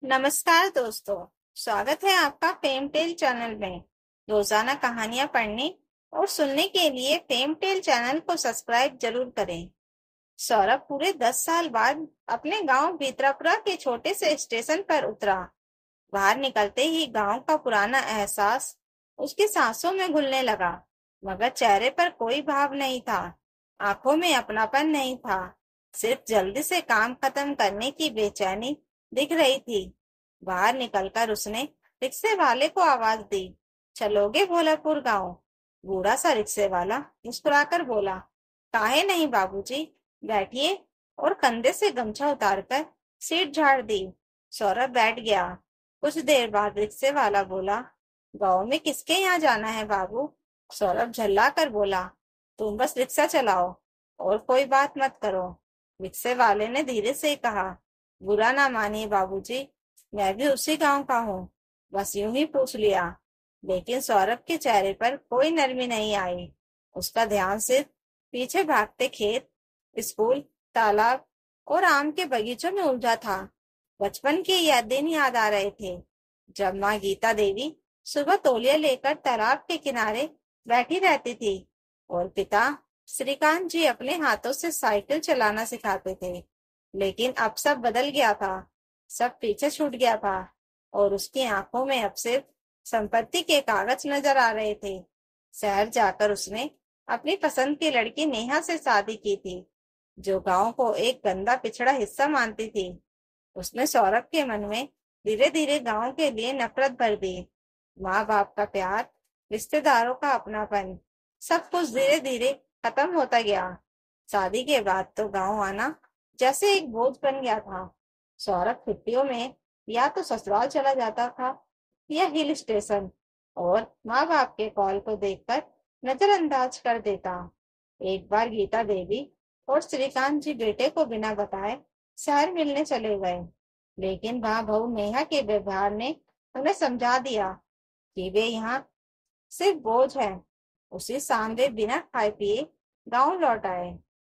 नमस्कार दोस्तों। स्वागत है आपका फेम टेल चैनल में। रोजाना कहानियां पढ़ने और सुनने के लिए फेम टेल चैनल को सब्सक्राइब जरूर करें। सौरभ पूरे 10 साल बाद अपने गांव बीतरापुरा के छोटे से स्टेशन पर उतरा। बाहर निकलते ही गांव का पुराना एहसास उसकी सांसों में घुलने लगा, मगर चेहरे पर कोई भाव नहीं था। आंखों में अपनापन नहीं था, सिर्फ जल्दी से काम खत्म करने की बेचैनी दिख रही थी। बाहर निकलकर उसने रिक्शे वाले को आवाज दी, चलोगे भोलापुर गांव? बूढ़ा सा रिक्शे वाला मुस्कुराकर बोला, काहे नहीं बाबूजी, बैठिए। और कंधे से गमछा उतारकर सीट झाड़ दी। सौरभ बैठ गया। कुछ देर बाद रिक्शे वाला बोला, गांव में किसके यहाँ जाना है बाबू? सौरभ झल्ला कर बोला, तुम बस रिक्शा चलाओ और कोई बात मत करो। रिक्शे वाले ने धीरे से कहा, बुरा ना मानिए बाबूजी, मैं भी उसी गांव का हूँ, बस यूं ही पूछ लिया। लेकिन सौरभ के चेहरे पर कोई नरमी नहीं आई। उसका ध्यान सिर्फ पीछे भागते खेत, स्कूल, तालाब और आम के बगीचों में उलझा था। बचपन के यह दिन याद आ रहे थे, जब माँ गीता देवी सुबह तौलिया लेकर तालाब के किनारे बैठी रहती थी और पिता श्रीकांत जी अपने हाथों से साइकिल चलाना सिखाते थे। लेकिन अब सब बदल गया था, सब पीछे छूट गया था और उसकी आंखों में अब सिर्फ संपत्ति के कागज नजर आ रहे थे। शहर जाकर उसने अपनी पसंद की लड़की नेहा से शादी की थी, जो गांव को एक गंदा पिछड़ा हिस्सा मानती थी। उसने सौरभ के मन में धीरे धीरे गांव के लिए नफरत भर दी। माँ बाप का प्यार, रिश्तेदारों का अपनापन, सब कुछ धीरे धीरे खत्म होता गया। शादी के बाद तो गांव आना जैसे एक बोझ बन गया था। सौरभ छुट्टियों में या तो ससुराल चला जाता था या हिल स्टेशन, और माँ बाप के कॉल को देखकर नजरअंदाज कर देता। एक बार गीता देवी और श्रीकांत जी बेटे को बिना बताए शहर मिलने चले गए, लेकिन वहां बहू नेहा के व्यवहार ने उन्हें समझा दिया कि वे यहाँ सिर्फ बोझ है। उसी शाम वे बिना खाए पिए गांव लौट आए।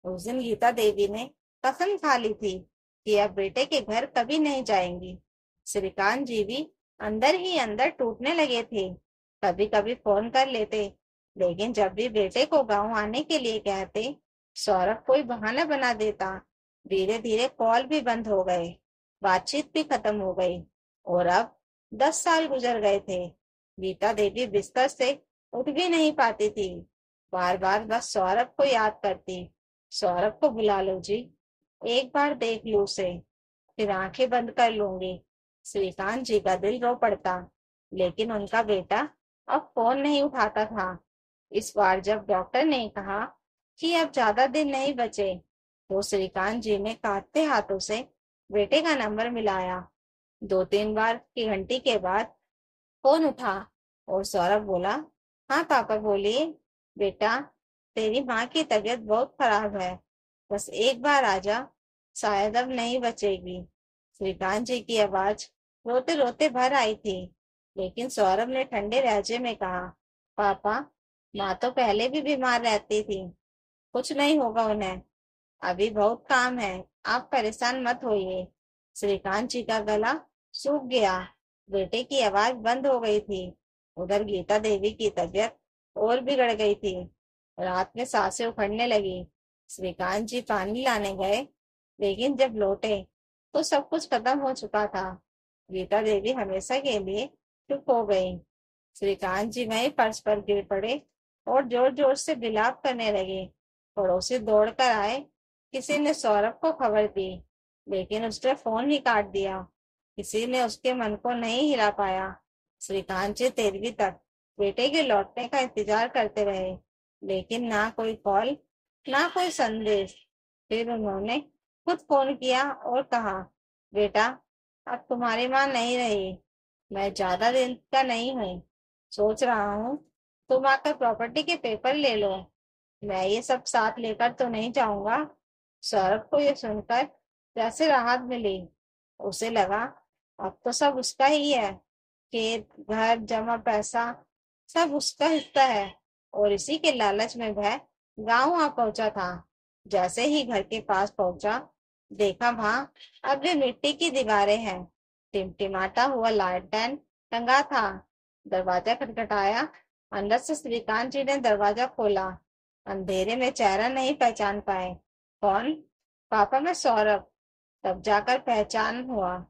उस दिन गीता देवी ने कसम खा ली थी कि अब बेटे के घर कभी नहीं जाएंगी। श्रीकांत जी भी अंदर ही अंदर टूटने लगे थे। कभी कभी फोन कर लेते, लेकिन जब भी बेटे को गांव आने के लिए कहते, सौरभ कोई बहाना बना देता। धीरे धीरे कॉल भी बंद हो गए, बातचीत भी खत्म हो गई और अब 10 साल गुजर गए थे। गीता देवी बिस्तर से उठ भी नहीं पाती थी, बार बार बस सौरभ को याद करती। सौरभ को बुला लो जी, एक बार देख लूं उसे, फिर आंखें बंद कर लूंगी। श्रीकांत जी का दिल रो पड़ता, लेकिन उनका बेटा अब फोन नहीं उठाता था। इस बार जब डॉक्टर ने कहा कि अब ज्यादा दिन नहीं बचे, तो श्रीकांत जी ने कांपते हाथों से बेटे का नंबर मिलाया। 2-3 बार की घंटी के बाद फोन उठा और सौरभ बोला, हाँ पापा बोलिए। बेटा, तेरी माँ की तबीयत बहुत खराब है, बस एक बार आजा, शायद अब नहीं बचेगी। श्रीकांत जी की आवाज रोते रोते भर आई थी, लेकिन सौरभ ने ठंडे लहजे में कहा, पापा, माँ तो पहले भी बीमार रहती थी, कुछ नहीं होगा उन्हें, अभी बहुत काम है, आप परेशान मत होइए। श्रीकांत जी का गला सूख गया, बेटे की आवाज बंद हो गई थी। उधर गीता देवी की तबीयत और बिगड़ गई थी, रात में सांसें उखड़ने लगी। श्रीकांत जी पानी लाने गए, लेकिन जब लौटे तो सब कुछ खत्म हो चुका था। गीता देवी हमेशा के लिए चुप हो गई। श्रीकांत जी वहीं फर्श पर गिर पड़े और जोर जोर से विलाप करने लगे। पड़ोसी दौड़ कर आए, किसी ने सौरभ को खबर दी, लेकिन उसने फोन ही काट दिया। किसी ने उसके मन को नहीं हिला पाया। श्रीकांत जी 13वीं तक बेटे के लौटने का इंतजार करते रहे, लेकिन ना कोई कॉल, ना कोई संदेश। फिर उन्होंने खुद फोन किया और कहा, बेटा, अब तुम्हारी माँ नहीं रही, मैं ज्यादा दिन का नहीं हूँ, सोच रहा हूँ तुम आकर प्रॉपर्टी के पेपर ले लो, मैं ये सब साथ लेकर तो नहीं जाऊंगा। सौरभ को ये सुनकर जैसे राहत मिली। उसे लगा अब तो सब उसका ही है, खेत, घर, जमा पैसा, सब उसका हिस्सा है। और इसी के लालच में वह गांव आ पहुंचा था। जैसे ही घर के पास पहुंचा, देखा वहां अब भी मिट्टी की दीवारें हैं, टिमटिमाता हुआ लालटेन टंगा था। दरवाजा खटखटाया। अंदर से श्रीकांत जी ने दरवाजा खोला। अंधेरे में चेहरा नहीं पहचान पाए। कौन? पापा, मैं सौरभ। तब जाकर पहचान हुआ।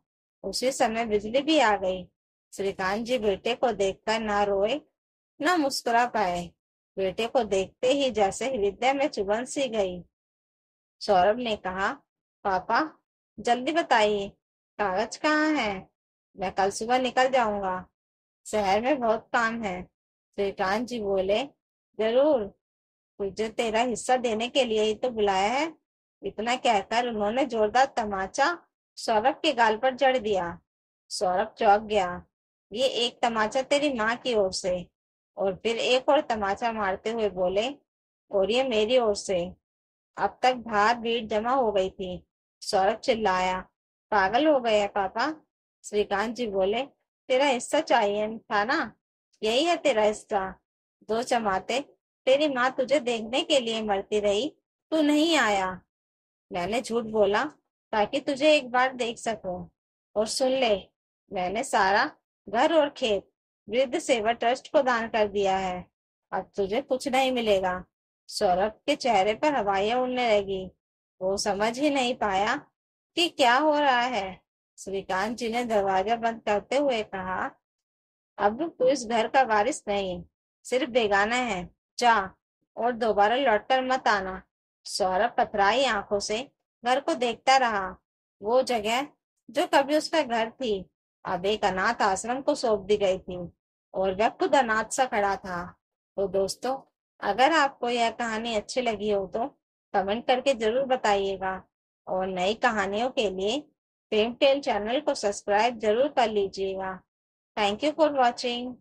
उसी समय बिजली भी आ गई। श्रीकांत जी बेटे को देखकर ना रोए ना मुस्कुरा पाए। बेटे को देखते ही जैसे हृदय में चुभन सी गई। सौरभ ने कहा, पापा जल्दी बताइए, कागज कहाँ है? मैं कल सुबह निकल जाऊंगा, शहर में बहुत काम है। श्रीकांत जी बोले, जरूर, तुझे तेरा हिस्सा देने के लिए ही तो बुलाया है। इतना कहकर उन्होंने जोरदार तमाचा सौरभ के गाल पर जड़ दिया। सौरभ चौंक गया। ये एक तमाचा तेरी माँ की ओर से, और फिर एक और तमाचा मारते हुए बोले, और ये मेरी ओर से। अब तक बाहर भीड़ जमा हो गई थी। सौरभ चिल्लाया, पागल हो गए हैं पापा? श्रीकांत जी बोले, तेरा हिस्सा चाहिए था ना, यही है तेरा हिस्सा। दो चमाते। तेरी माँ तुझे देखने के लिए मरती रही, तू नहीं आया। मैंने झूठ बोला ताकि तुझे एक बार देख सकूं। और सुन ले, मैंने सारा घर और खेत वृद्ध सेवा ट्रस्ट को दान कर दिया है। अब तुझे कुछ नहीं मिलेगा। सौरभ के चेहरे पर हवाइयां उड़ने लगी। वो समझ ही नहीं पाया कि क्या हो रहा है। श्रीकांत जी ने दरवाजा बंद करते हुए कहा, अब तू इस घर का वारिस नहीं, सिर्फ बेगाना है। जा, और दोबारा लौटकर मत आना। सौरभ पथराई आंखों से घर को देखता रहा। वो जगह जो कभी उसका घर थी, अब एक अनाथ आश्रम को सौंप दी गई थी, और वह खुद अनाथ सा खड़ा था। तो दोस्तों, अगर आपको यह कहानी अच्छी लगी हो तो कमेंट करके जरूर बताइएगा, और नई कहानियों के लिए फेम टेल चैनल को सब्सक्राइब जरूर कर लीजिएगा। Thank you for watching.